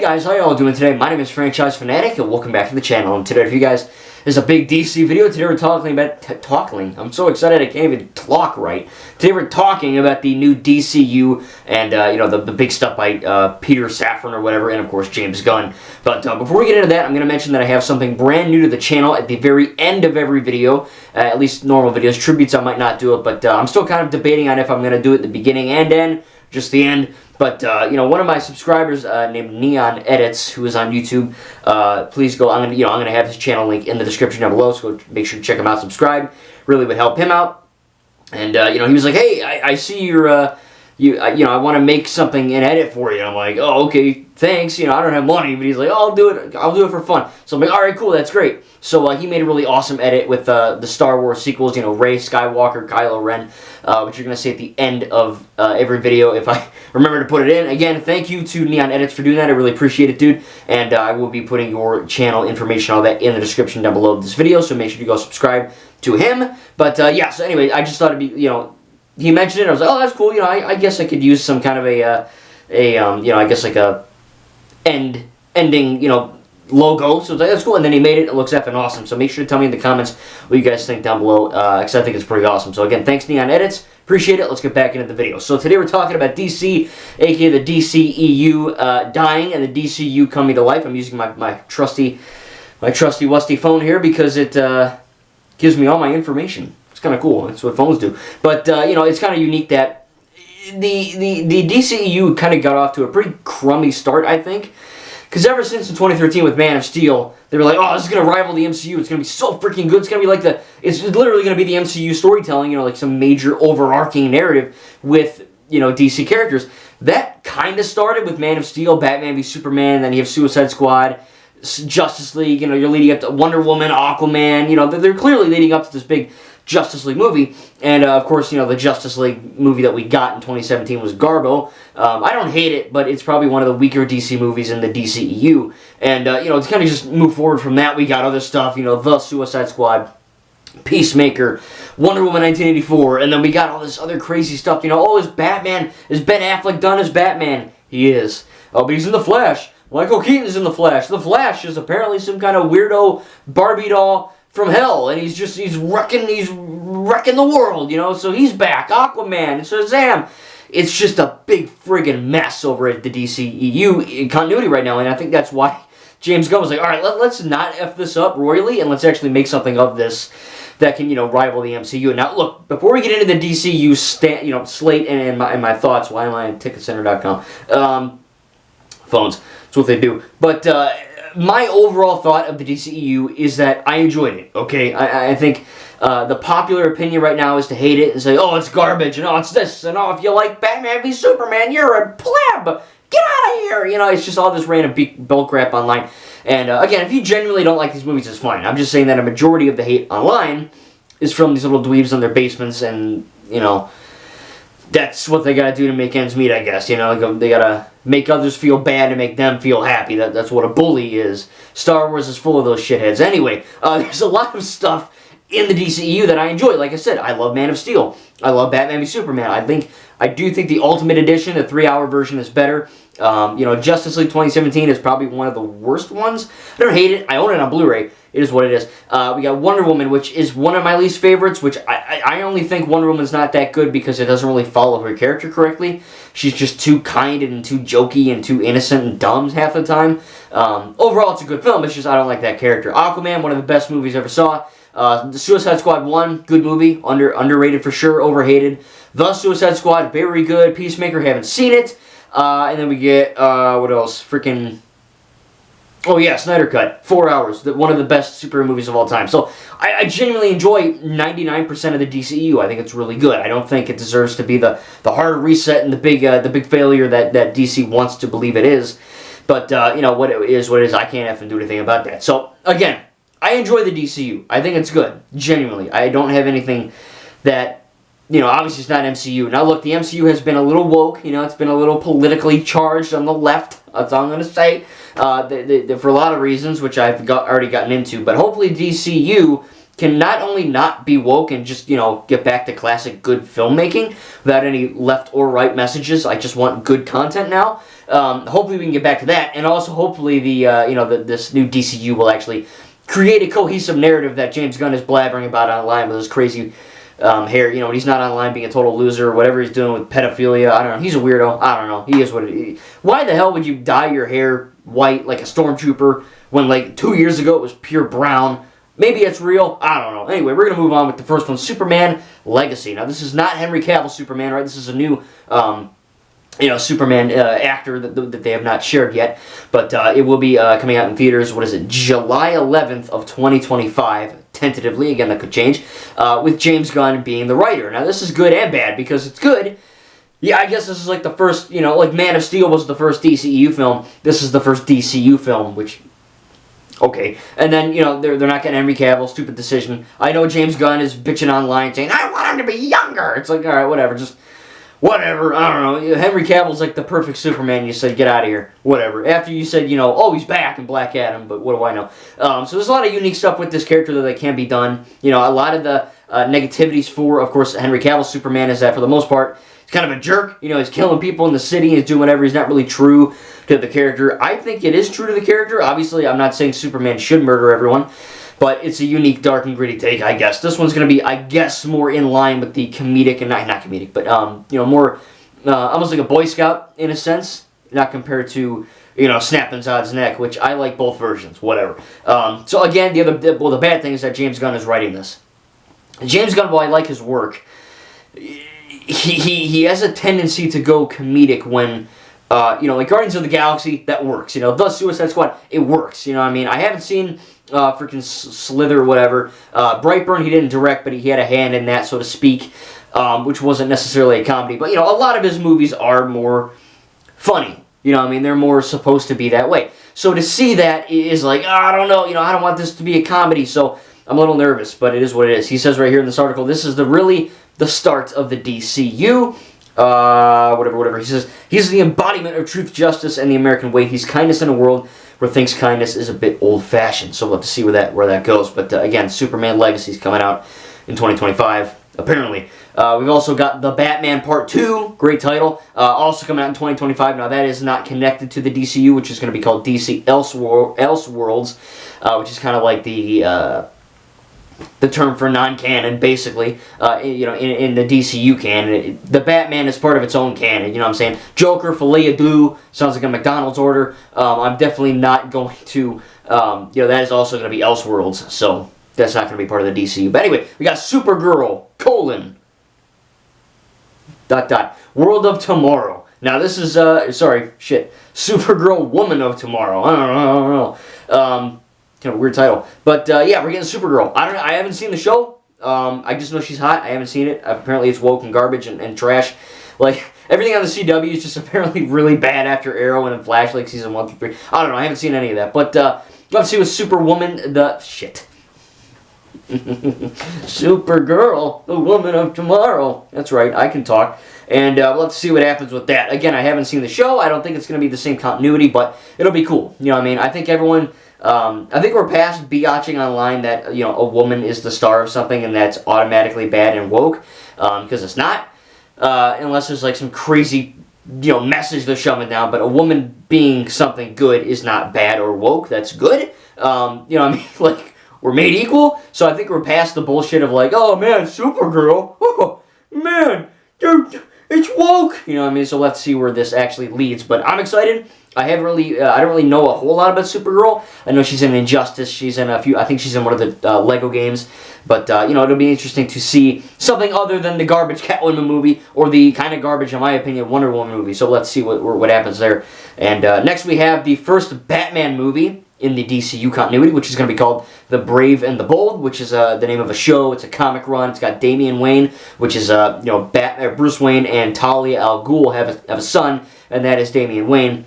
guys, how y'all doing today? My name is Franchise Fanatic and welcome back to the channel. And today for you guys is a big DC video. Today we're talking about I'm so excited I can't even talk right. Today we're talking about the new DCU and the big stuff by Peter Safran or whatever, and of course James Gunn. But before we get into that, I'm going to mention that I have something brand new to the channel at the very end of every video. At least normal videos. Tributes I might not do it, but I'm still kind of debating on if I'm going to do it at the beginning and end, just the end. But, one of my subscribers named Neon Edits, who is on YouTube, please go, I'm going to have his channel link in the description down below, so make sure to check him out, subscribe. Really would help him out. And, he was like, hey, I see your, I want to make something and edit for you. And I'm like, oh, okay, thanks. I don't have money, but he's like, oh, I'll do it for fun. So I'm like, all right, cool, that's great. So he made a really awesome edit with the Star Wars sequels, Rey Skywalker, Kylo Ren, which you're going to see at the end of every video if I remember to put it in. Again, thank you to Neon Edits for doing that. I really appreciate it, dude. And I will be putting your channel information, all that, in the description down below this video, so make sure you go subscribe to him. But, yeah, so anyway, I just thought it'd be, he mentioned it. I was like, oh, that's cool. I guess I could use some kind of I guess like a ending, logo. So I was like, that's cool. And then he made it. It looks effing awesome. So make sure to tell me in the comments what you guys think down below, because I think it's pretty awesome. So again, thanks Neon Edits. Appreciate it. Let's get back into the video. So today we're talking about DC, aka the DCEU dying and the DCU coming to life. I'm using my trusty wusty phone here because it gives me all my information. It's kind of cool. That's what phones do. But it's kind of unique that the DCEU kind of got off to a pretty crummy start, I think. Because ever since in 2013 with Man of Steel, they were like, oh, this is going to rival the MCU. It's going to be so freaking good. It's going to be like it's literally going to be the MCU storytelling, like some major overarching narrative with, DC characters. That kind of started with Man of Steel, Batman v Superman, then you have Suicide Squad, Justice League, you're leading up to Wonder Woman, Aquaman, they're clearly leading up to this big Justice League movie, and of course, the Justice League movie that we got in 2017 was Garbo. I don't hate it, but it's probably one of the weaker DC movies in the DCEU, and it's kind of just move forward from that. We got other stuff, the Suicide Squad, Peacemaker, Wonder Woman 1984, and then we got all this other crazy stuff, oh, is Ben Affleck done as Batman? He is. Oh, but he's in The Flash. Michael Keaton's in The Flash. The Flash is apparently some kind of weirdo Barbie doll from hell, and he's wrecking the world, so he's back. Aquaman, Shazam. It's just a big friggin' mess over at the DCEU continuity right now, and I think that's why James Gunn was like, all right, let's not F this up royally, and let's actually make something of this that can, rival the MCU. Now, look, before we get into the DCU slate and my thoughts, why am I on Ticketcenter.com? Phones, that's what they do. But, my overall thought of the DCEU is that I enjoyed it, okay? I think the popular opinion right now is to hate it and say, oh, it's garbage, and oh, it's this, and oh, if you like Batman v Superman, you're a pleb! Get out of here! It's just all this random bull crap online. And, again, if you genuinely don't like these movies, it's fine. I'm just saying that a majority of the hate online is from these little dweebs in their basements, and, that's what they gotta do to make ends meet, I guess. They gotta make others feel bad to make them feel happy. That's what a bully is. Star Wars is full of those shitheads. Anyway, there's a lot of stuff in the DCEU that I enjoy. Like I said, I love Man of Steel. I love Batman v Superman. I do think the Ultimate Edition, the 3-hour version, is better. Justice League 2017 is probably one of the worst ones. I don't hate it. I own it on Blu-ray. It is what it is. We got Wonder Woman, which is one of my least favorites, which I only think Wonder Woman's not that good because it doesn't really follow her character correctly. She's just too kind and too jokey and too innocent and dumb half the time. Overall, it's a good film. It's just I don't like that character. Aquaman, one of the best movies I ever saw. The Suicide Squad 1, good movie. Underrated for sure, overhated. The Suicide Squad, very good. Peacemaker, haven't seen it. And then we get, what else? Freaking... Oh yeah, Snyder Cut, 4 hours, one of the best superhero movies of all time. So I genuinely enjoy 99% of the DCEU. I think it's really good. I don't think it deserves to be the hard reset and the big failure that DC wants to believe it is. But what it is, I can't effing do anything about that. So again, I enjoy the DCU. I think it's good, genuinely. I don't have anything that obviously it's not MCU. Now look, the MCU has been a little woke. It's been a little politically charged on the left. That's all I'm going to say. For a lot of reasons, which I've already gotten into. But hopefully DCU can not only not be woke and just, you know, get back to classic good filmmaking without any left or right messages. I just want good content now. Hopefully we can get back to that, and also hopefully this new DCU will actually create a cohesive narrative that James Gunn is blabbering about online with his crazy hair. You know, when he's not online being a total loser or whatever he's doing with pedophilia. I don't know. He's a weirdo. I don't know. He is what it is. Why the hell would you dye your hair white like a stormtrooper when like 2 years ago it was pure brown? Maybe it's real. I don't know. Anyway, we're going to move on with the first one, Superman Legacy. Now, this is not Henry Cavill Superman, right? This is a new, Superman actor that they have not shared yet. But it will be coming out in theaters, what is it, July 11th of 2025, tentatively. Again, that could change. With James Gunn being the writer. Now, this is good and bad because it's good. Yeah, I guess this is like the first, like Man of Steel was the first DCEU film. This is the first DCU film, which... Okay, and then, they're not getting Henry Cavill, stupid decision. I know James Gunn is bitching online saying, I want him to be younger. It's like, alright, whatever, just, whatever, I don't know. Henry Cavill's like the perfect Superman. You said, get out of here, whatever. After you said, oh, he's back in Black Adam, but what do I know? So there's a lot of unique stuff with this character that can be done. A lot of the negativities for, of course, Henry Cavill's Superman is that, for the most part, he's kind of a jerk. He's killing people in the city, he's doing whatever, he's not really true to the character. I think it is true to the character. Obviously, I'm not saying Superman should murder everyone, but it's a unique, dark, and gritty take, I guess. This one's going to be, I guess, more in line with the comedic, and not comedic, but, more almost like a Boy Scout, in a sense, not compared to, snapping Zod's neck, which I like both versions, whatever. So again, the bad thing is that James Gunn is writing this. James Gunn, while I like his work, he has a tendency to go comedic when... like Guardians of the Galaxy, that works. The Suicide Squad, it works. I mean? I haven't seen freaking Slither or whatever. Brightburn, he didn't direct, but he had a hand in that, so to speak, which wasn't necessarily a comedy. But, a lot of his movies are more funny. They're more supposed to be that way. So to see that is like, I don't know, I don't want this to be a comedy, so I'm a little nervous, but it is what it is. He says right here in this article, this is really the start of the DCU. Whatever. He says, he's the embodiment of truth, justice, and the American way. He's kindness in a world where thinks kindness is a bit old-fashioned. So we'll have to see where that goes. But again, Superman Legacy is coming out in 2025, apparently. We've also got The Batman Part 2, great title, also coming out in 2025. Now that is not connected to the DCU, which is going to be called DC Elseworlds, which is kind of like the term for non-canon, basically, in the DCU canon. The Batman is part of its own canon, you know what I'm saying? Joker, filet-o-deux, sounds like a McDonald's order. I'm definitely not going to, that is also going to be Elseworlds, so that's not going to be part of the DCU. But anyway, we got Supergirl, : World of Tomorrow. Now this is, Supergirl, Woman of Tomorrow. I don't know. Kind of weird title. But, yeah, we're getting Supergirl. I don't know. I haven't seen the show. I just know she's hot. I haven't seen it. Apparently it's woke and garbage and trash. Like, everything on the CW is just apparently really bad after Arrow and Flash, like season 1 through 3. I don't know. I haven't seen any of that. But, let's see with Superwoman, Supergirl, the Woman of Tomorrow. That's right. I can talk. And let's see what happens with that. Again, I haven't seen the show. I don't think it's going to be the same continuity, but it'll be cool. You know what I mean? I think everyone... I think we're past biatching online that, a woman is the star of something and that's automatically bad and woke, because it's not, unless there's like some crazy, message they're shoving down. But a woman being something good is not bad or woke. That's good. Like, we're made equal. So I think we're past the bullshit of like, oh man, Supergirl, oh man, dude, it's woke. So let's see where this actually leads. But I'm excited. I don't really know a whole lot about Supergirl. I know she's in Injustice. She's in a few. I think she's in one of the Lego games. But it'll be interesting to see something other than the garbage Catwoman movie or the kind of garbage, in my opinion, Wonder Woman movie. So let's see what happens there. And next we have the first Batman movie in the DCU continuity, which is going to be called The Brave and the Bold, which is the name of a show. It's a comic run. It's got Damian Wayne, which is Bruce Wayne and Talia al Ghul have a son, and that is Damian Wayne.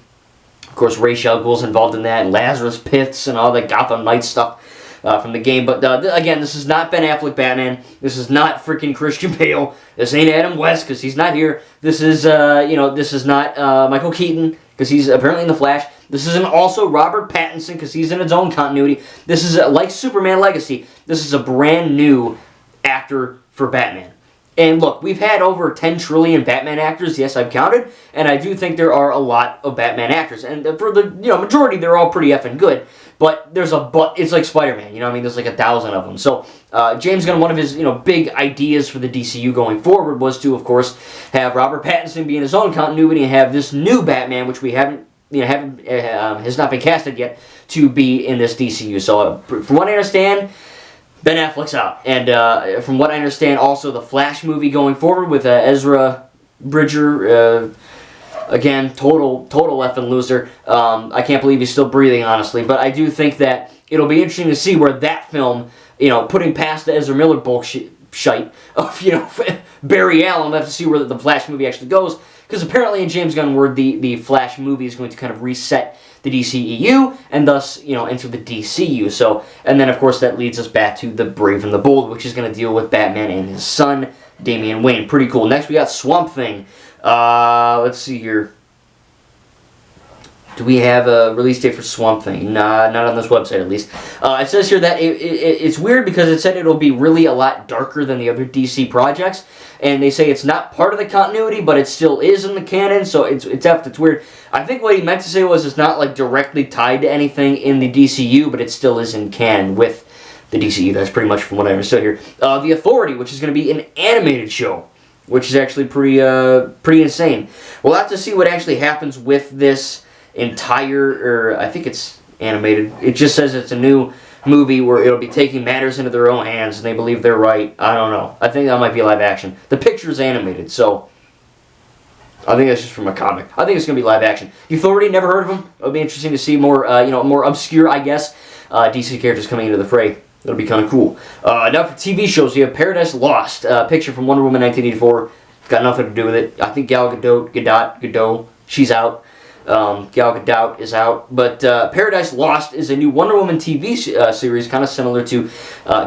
Of course, Ra's al Ghul's involved in that, and Lazarus Pits, and all the Gotham Knights stuff from the game. But again, this is not Ben Affleck Batman. This is not freaking Christian Bale. This ain't Adam West, because he's not here. This is, this is not Michael Keaton, because he's apparently in The Flash. This isn't also Robert Pattinson, because he's in his own continuity. This is, like Superman Legacy, this is a brand new actor for Batman. And look, we've had over 10 trillion Batman actors, yes, I've counted, and I do think there are a lot of Batman actors. And for the majority, they're all pretty effing good. But there's a but. It's like Spider-Man, you know what I mean? There's like 1,000 of them. So James Gunn, one of his big ideas for the DCU going forward was to, of course, have Robert Pattinson be in his own continuity and have this new Batman, which we has not been casted yet, to be in this DCU. So from what I understand, Ben Affleck's out. And from what I understand, also the Flash movie going forward with Ezra Bridger, again, total effing loser. I can't believe he's still breathing, honestly. But I do think that it'll be interesting to see where that film, putting past the Ezra Miller bullshit of, Barry Allen, we'll have to see where the Flash movie actually goes. Because apparently in James Gunn word, the Flash movie is going to kind of reset the DCEU and thus, enter the DCU. So, and then of course that leads us back to The Brave and the Bold, which is going to deal with Batman and his son, Damian Wayne. Pretty cool. Next we got Swamp Thing. Let's see here. Do we have a release date for Swamp Thing? Nah, not on this website at least. It says here that it's weird because it said it'll be really a lot darker than the other DC projects. And they say it's not part of the continuity, but it still is in the canon, so it's weird. I think what he meant to say was it's not like directly tied to anything in the DCU, but it still is in canon with the DCU. That's pretty much from what I understood here. The Authority, which is going to be an animated show, which is actually pretty insane. We'll have to see what actually happens with this entire, I think it's animated. It just says it's a new movie where it'll be taking matters into their own hands and they believe they're right. I don't know. I think that might be live action. The picture's animated, so I think that's just from a comic. I think it's going to be live action. The Authority, never heard of them. It'll be interesting to see more, more obscure, I guess, DC characters coming into the fray. That'll be kind of cool. Now for TV shows, you have Paradise Lost. Picture from Wonder Woman 1984. Got nothing to do with it. I think Gal Gadot, she's out. Gal Gadot is out. But Paradise Lost is a new Wonder Woman TV series, kind of similar to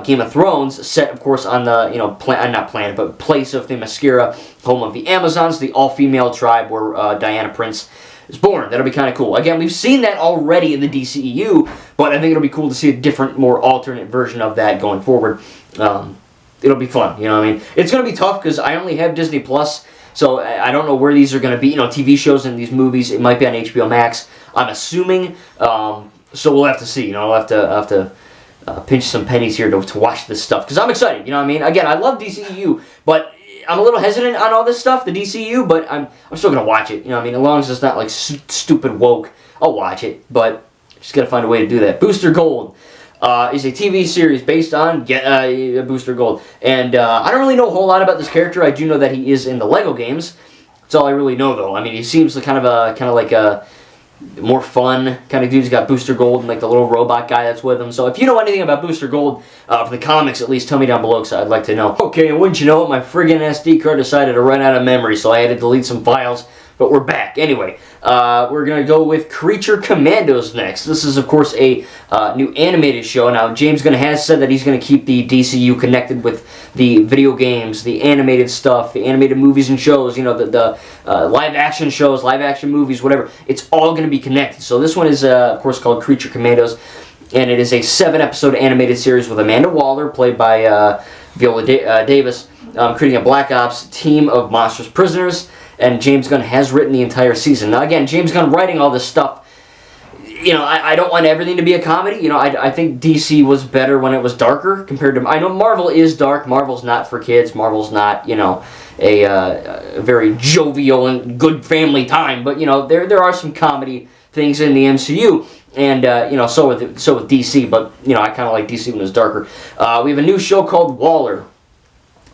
Game of Thrones, set, of course, on the, not planet, but place of Themyscira, home of the Amazons, the all-female tribe where Diana Prince is born. That'll be kind of cool. Again, we've seen that already in the DCEU, but I think it'll be cool to see a different, more alternate version of that going forward. It'll be fun, you know what I mean? It's going to be tough because I only have Disney Plus, so I don't know where these are going to be. TV shows and these movies, it might be on HBO Max, I'm assuming. So we'll have to see. I'll have to pinch some pennies here to watch this stuff because I'm excited. You know what I mean? Again, I love DCEU, but I'm a little hesitant on all this stuff, the DCU, but I'm still going to watch it. You know what I mean? As long as it's not like stupid woke, I'll watch it. But just got to find a way to do that. Booster Gold is a TV series based on Booster Gold. And I don't really know a whole lot about this character. I do know that he is in the Lego games. That's all I really know, though. I mean, he seems like kind of like a more fun kind of dude. He's got Booster Gold and like the little robot guy that's with him. So if you know anything about Booster Gold, for the comics at least, tell me down below because I'd like to know. Okay, and wouldn't you know it, my friggin' SD card decided to run out of memory, so I had to delete some files. But we're back. Anyway, we're going to go with Creature Commandos next. This is, of course, a new animated show. Now, James Gunn has said that he's going to keep the DCU connected with the video games, the animated stuff, the animated movies and shows, the live-action shows, live-action movies, whatever. It's all going to be connected. So this one is, of course, called Creature Commandos, and it is a 7-episode animated series with Amanda Waller, played by Viola Davis, creating a Black Ops team of monstrous prisoners. And James Gunn has written the entire season. Now, again, James Gunn writing all this stuff, I don't want everything to be a comedy. I think DC was better when it was darker compared to... I know Marvel is dark. Marvel's not for kids. Marvel's not, a very jovial and good family time. But, there are some comedy things in the MCU. And, so with DC. But, I kind of like DC when it was darker. We have a new show called Waller.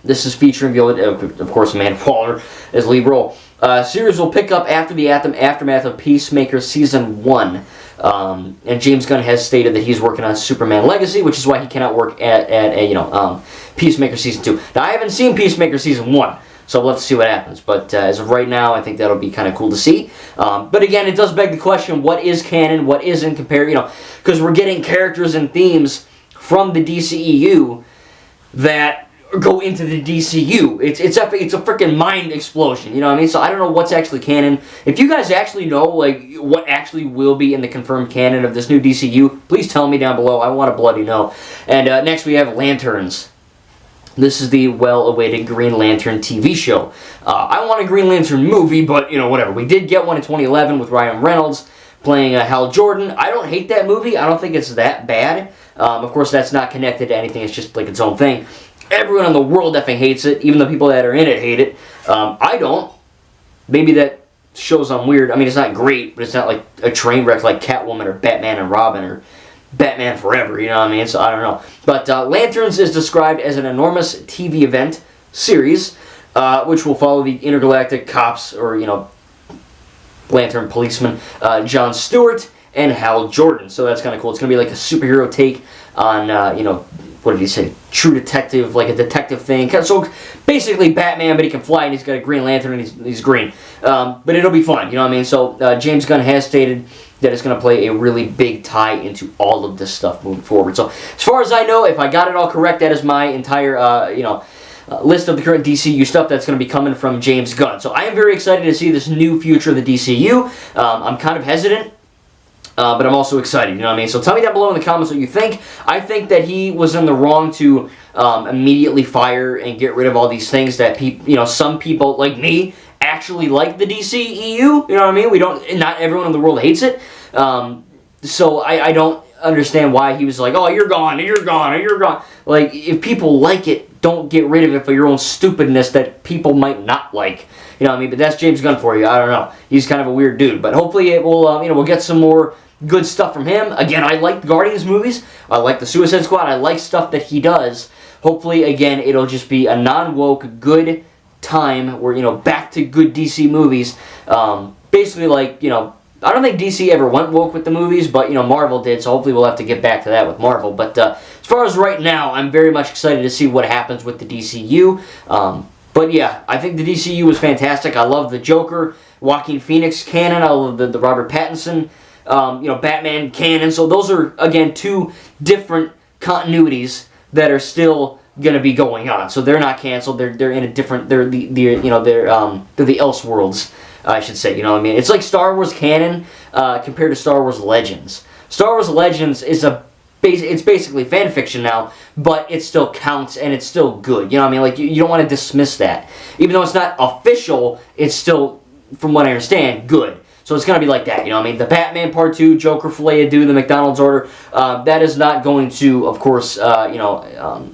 This is featuring Viola, of course, Amanda Waller as lead role. Series will pick up after the aftermath of Peacemaker Season 1. And James Gunn has stated that he's working on Superman Legacy, which is why he cannot work at Peacemaker Season 2. Now, I haven't seen Peacemaker Season 1, so we'll have to see what happens. But as of right now, I think that'll be kind of cool to see. But again, it does beg the question, what is canon, what isn't, compared, because we're getting characters and themes from the DCEU that go into the DCU. It's a freaking mind explosion, you know what I mean? So I don't know what's actually canon. If you guys actually know, like, what actually will be in the confirmed canon of this new DCU, please tell me down below. I want to bloody know. And next we have Lanterns. This is the well-awaited Green Lantern TV show. I want a Green Lantern movie, but, you know, whatever. We did get one in 2011 with Ryan Reynolds playing Hal Jordan. I don't hate that movie. I don't think it's that bad. Of course, that's not connected to anything. It's just, like, its own thing. Everyone in the world effing hates it. Even the people that are in it hate it. I don't. Maybe that shows I'm weird. I mean, it's not great, but it's not like a train wreck like Catwoman or Batman and Robin or Batman Forever, you know what I mean? So I don't know. But Lanterns is described as an enormous TV event series, which will follow the intergalactic cops, or, you know, Lantern policeman, John Stewart and Hal Jordan. So that's kind of cool. It's going to be like a superhero take on, you know, what did he say? True Detective, like a detective thing. So basically Batman, but he can fly and he's got a Green Lantern and he's green. But it'll be fun, you know what I mean? So James Gunn has stated that it's going to play a really big tie into all of this stuff moving forward. So as far as I know, if I got it all correct, that is my entire, you know, list of the current DCU stuff that's going to be coming from James Gunn. So I am very excited to see this new future of the DCU. I'm kind of hesitant. But I'm also excited, you know what I mean? So tell me down below in the comments what you think. I think that he was in the wrong to immediately fire and get rid of all these things that people, you know, some people like me actually like the DCEU. You know what I mean? Not everyone in the world hates it. So I don't understand why he was like, oh, you're gone, and you're gone, and you're gone. Like, if people like it, don't get rid of it for your own stupidness that people might not like. You know what I mean? But that's James Gunn for you. I don't know. He's kind of a weird dude. But hopefully it will, you know, we'll get some more good stuff from him. Again, I like the Guardians movies. I like the Suicide Squad. I like stuff that he does. Hopefully, again, it'll just be a non-woke, good time where, you know, back to good DC movies. Basically, like, you know, I don't think DC ever went woke with the movies, but, you know, Marvel did, so hopefully we'll have to get back to that with Marvel. But as far as right now, I'm very much excited to see what happens with the DCU. But yeah, I think the DCU was fantastic. I love the Joker, Joaquin Phoenix canon. I love the Robert Pattinson, you know, Batman canon. So those are, again, two different continuities that are still going to be going on. So they're not canceled. They're in a different. They're the you know they're the Elseworlds, I should say. You know what I mean? It's like Star Wars canon compared to Star Wars Legends. Star Wars Legends is it's basically fan fiction now, but it still counts and it's still good. You know what I mean? Like, you don't want to dismiss that. Even though it's not official, it's still, from what I understand, good. So it's going to be like that. You know what I mean? The Batman Part 2, Joker Filet Do, the McDonald's order, that is not going to, of course, you know,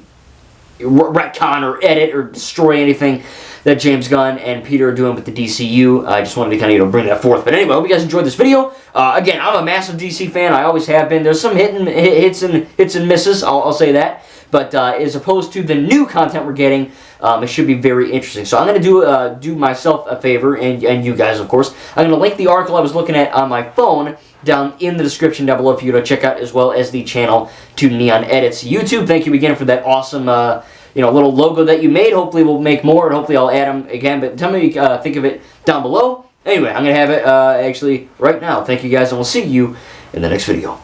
retcon or edit or destroy anything that James Gunn and Peter are doing with the DCU. I just wanted to kind of, you know, bring that forth. But anyway, I hope you guys enjoyed this video. Again, I'm a massive DC fan. I always have been. There's some hits and misses, I'll say that. But as opposed to the new content we're getting, it should be very interesting. So I'm going to do myself a favor, and you guys, of course. I'm going to link the article I was looking at on my phone down in the description down below for you to check out, as well as the channel to Neon Edits YouTube. Thank you again for that awesome you know, little logo that you made. Hopefully we'll make more, and hopefully I'll add them again. But tell me what you think of it down below. Anyway, I'm going to have it actually right now. Thank you guys, and we'll see you in the next video.